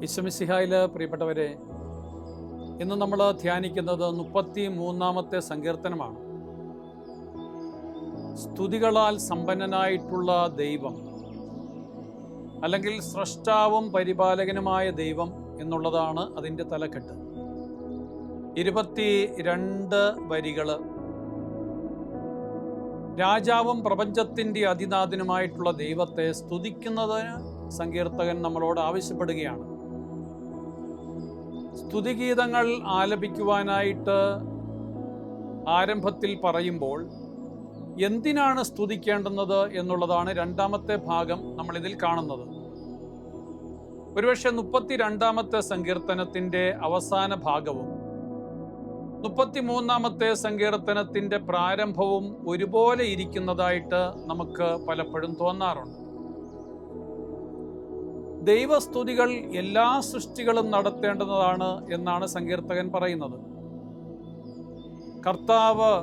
ഈശോമിശിഹായില് പ്രിയപ്പെട്ടവരെ, ഇന്ന് നമ്മൾ ധ്യാനിക്കുന്നത് 33-ാമത്തെ സങ്കീർത്തനമാണ്. സ്തുതികളാൽ സമ്പന്നനായിട്ടുള്ള ദൈവം, അല്ലെങ്കിൽ സ്രഷ്ടാവും പരിപാലകനുമായ ദൈവം എന്നുള്ളതാണ് അതിൻ്റെ തലക്കെട്ട്. 22 വരികള് രാജാവും പ്രപഞ്ചത്തിൻ്റെ അതിനാഥനുമായിട്ടുള്ള ദൈവത്തെ സ്തുതിക്കുന്നതിന് സങ്കീർത്തകൻ നമ്മളോട് ആവശ്യപ്പെടുകയാണ്. സ്തുതിഗീതങ്ങൾ ആലപിക്കുവാനായിട്ട് ആരംഭത്തിൽ പറയുമ്പോൾ എന്തിനാണ് സ്തുതിക്കേണ്ടുന്നത് എന്നുള്ളതാണ് രണ്ടാമത്തെ ഭാഗം നമ്മളിതിൽ കാണുന്നത്. ഒരുപക്ഷെ 32-ാമത്തെ സങ്കീർത്തനത്തിൻ്റെ അവസാന ഭാഗവും 33-ാമത്തെ സങ്കീർത്തനത്തിൻ്റെ പ്രാരംഭവും ഒരുപോലെ ഇരിക്കുന്നതായിട്ട് നമുക്ക് പലപ്പോഴും തോന്നാറുണ്ട്. ദൈവസ്തുതികൾ എല്ലാ സൃഷ്ടികളും നടത്തേണ്ടതാണ് എന്നാണ് സങ്കീർത്തകൻ പറയുന്നത്. കർത്താവ്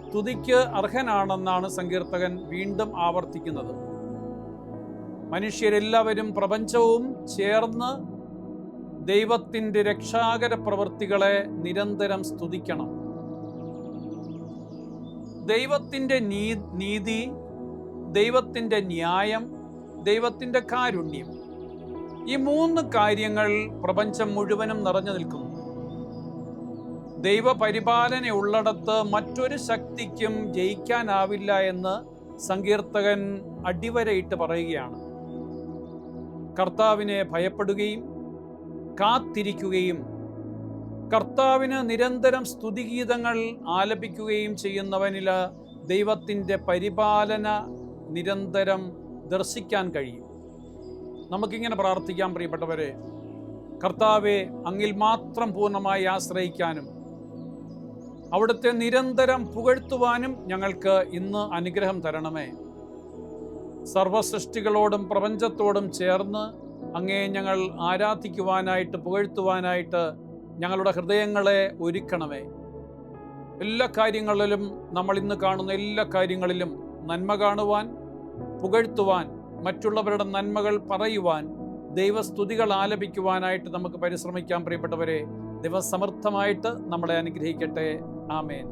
സ്തുതിക്ക് അർഹനാണെന്നാണ് സങ്കീർത്തകൻ വീണ്ടും ആവർത്തിക്കുന്നത്. മനുഷ്യരെല്ലാവരും പ്രപഞ്ചവും ചേർന്ന് ദൈവത്തിൻ്റെ രക്ഷാകര പ്രവൃത്തികളെ നിരന്തരം സ്തുതിക്കണം. ദൈവത്തിൻ്റെ നീതി, ദൈവത്തിൻ്റെ ന്യായം, ദൈവത്തിൻ്റെ കാരുണ്യം, ഈ 3 കാര്യങ്ങൾ പ്രപഞ്ചം മുഴുവനും നിറഞ്ഞു നിൽക്കുന്നു. ദൈവപരിപാലന ഉള്ളിടത്ത് മറ്റൊരു ശക്തിക്കും ജയിക്കാനാവില്ല എന്ന് സങ്കീർത്തകൻ അടിവരയിട്ട് പറയുകയാണ്. കർത്താവിനെ ഭയപ്പെടുകയും കാത്തിരിക്കുകയും കർത്താവിന് നിരന്തരം സ്തുതിഗീതങ്ങൾ ആലപിക്കുകയും ചെയ്യുന്നവനിൽ ദൈവത്തിൻ്റെ പരിപാലന നിരന്തരം ദർശിക്കാൻ കഴിയും. നമുക്കിങ്ങനെ പ്രാർത്ഥിക്കാം, പ്രിയപ്പെട്ടവരെ. കർത്താവെ, അങ്ങിൽ മാത്രം പൂർണ്ണമായി ആശ്രയിക്കാനും അവിടുത്തെ നിരന്തരം പുകഴ്ത്തുവാനും ഞങ്ങൾക്ക് ഇന്ന് അനുഗ്രഹം തരണമേ. സർവസൃഷ്ടികളോടും പ്രപഞ്ചത്തോടും ചേർന്ന് അങ്ങേ ഞങ്ങൾ ആരാധിക്കുവാനായിട്ട്, പുകഴ്ത്തുവാനായിട്ട് ഞങ്ങളുടെ ഹൃദയങ്ങളെ ഒരുക്കണമേ. എല്ലാ കാര്യങ്ങളിലും, നമ്മൾ ഇന്ന് കാണുന്ന എല്ലാ കാര്യങ്ങളിലും നന്മ കാണുവാൻ, പുകഴ്ത്തുവാൻ, മറ്റുള്ളവരുടെ നന്മകൾ പറയുവാൻ, ദൈവസ്തുതികൾ ആലപിക്കുവാനായിട്ട് നമുക്ക് പരിശ്രമിക്കാം. പ്രിയപ്പെട്ടവരെ, ദൈവസമർത്ഥമായിട്ട് നമ്മളെ അനുഗ്രഹിക്കട്ടെ. ആമേൻ.